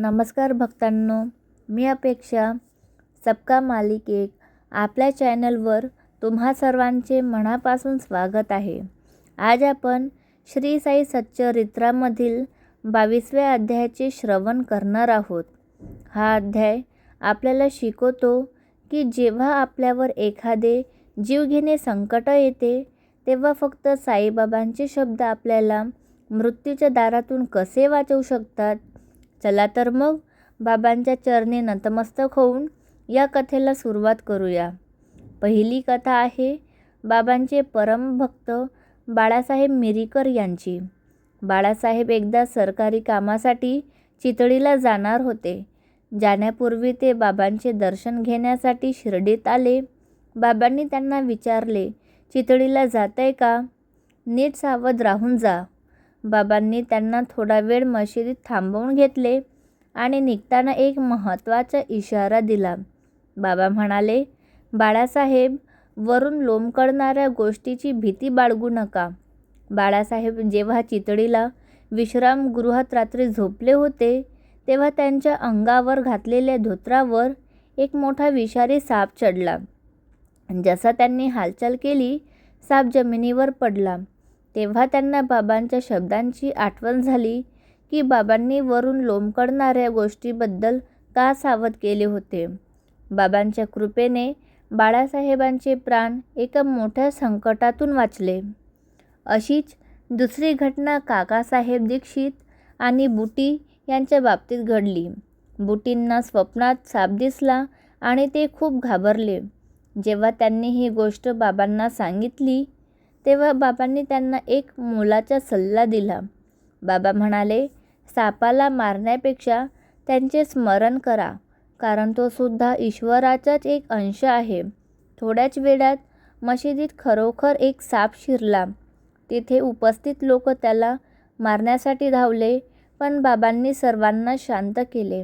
नमस्कार भक्तांनो, मी अपेक्षा सबका मालिक एक आपल्या चॅनलवर तुम्हा सर्वांचे मनापासून स्वागत आहे. आज आपण श्री साई सच्चरित्रामधील 22व्या अध्यायाचे श्रवण करणार आहोत. हा अध्याय आपल्याला शिकवतो की जेव्हा आपल्यावर एखादे जीवघेणे संकट येते तेव्हा फक्त साईबाबांचे शब्द आपल्याला मृत्यूच्या दारातून कसे वाचवू शकतात. चला तर मग बाबांच्या चरणी नतमस्तक होऊन या कथेला सुरुवात करूया. पहिली कथा आहे बाबांचे परमभक्त बाळासाहेब मिरीकर यांची. बाळासाहेब एकदा सरकारी कामासाठी चितळीला जाणार होते. जाण्यापूर्वी ते बाबांचे दर्शन घेण्यासाठी शिर्डीत आले. बाबांनी त्यांना विचारले, चितळीला जाताय का? नीट सावध राहून जा. बाबांनी त्यांना थोडा वेळ मशिदीत थांबवून घेतले आणि निघताना एक महत्त्वाचा इशारा दिला. बाबा म्हणाले, बाळासाहेब, वरून लोंबकळणाऱ्या गोष्टीची भीती बाळगू नका. बाळासाहेब जेव्हा चितळीला विश्रामगृहात रात्री झोपले होते तेव्हा त्यांच्या अंगावर घातलेल्या धोतरावर एक मोठा विषारी साप चढला. जसा त्यांनी हालचाल केली, साप जमिनीवर पडला. तेव्हा त्यांना बाबांच्या शब्दांची आठवण झाली की बाबांनी वरून लोंबकळणाऱ्या गोष्टीबद्दल का सावध केले होते. बाबांच्या कृपेने बाळासाहेबांचे प्राण एका मोठ्या संकटातून वाचले. अशीच दुसरी घटना काकासाहेब दीक्षित आणि बुटी यांच्या बाबतीत घडली. बुटींना स्वप्नात साप दिसला आणि ते खूप घाबरले. जेव्हा त्यांनी ही गोष्ट बाबांना सांगितली तेव्हा बाबांनी त्यांना एक मोलाचा सल्ला दिला. बाबा म्हणाले, सापाला मारण्यापेक्षा त्यांचे स्मरण करा, कारण तो सुद्धा ईश्वराचाच एक अंश आहे. थोड्याच वेळात मशिदीत खरोखर एक साप शिरला. तिथे उपस्थित लोक त्याला मारण्यासाठी धावले, पण बाबांनी सर्वांना शांत केले.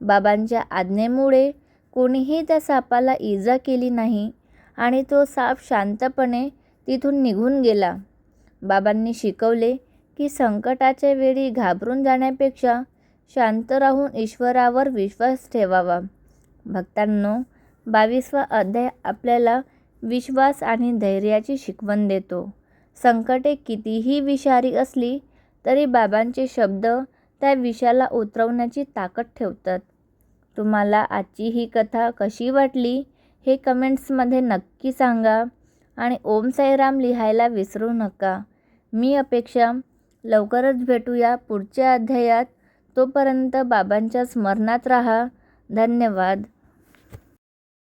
बाबांच्या आज्ञेमुळे कोणीही त्या सापाला इजा केली नाही आणि तो साप शांतपणे तिथून निघून गेला. बाबांनी शिकवले की संकटाच्या वेळी घाबरून जाण्यापेक्षा शांत राहून ईश्वरावर विश्वास ठेवावा. भक्तांनो, 22वा अध्याय आपल्याला विश्वास आणि धैर्याची शिकवण देतो. संकटे कितीही विषारी असली तरी बाबांचे शब्द त्या विषाला उतरवण्याची ताकद ठेवतात. तुम्हाला आजची ही कथा कशी वाटली हे कमेंट्समध्ये नक्की सांगा आणि ओम साईराम लिहायला विसरू नका. मी अपेक्षा लवकरच भेटूया पुढच्या अध्यायात. तोपर्यंत बाबांच्या स्मरणात राहा. धन्यवाद.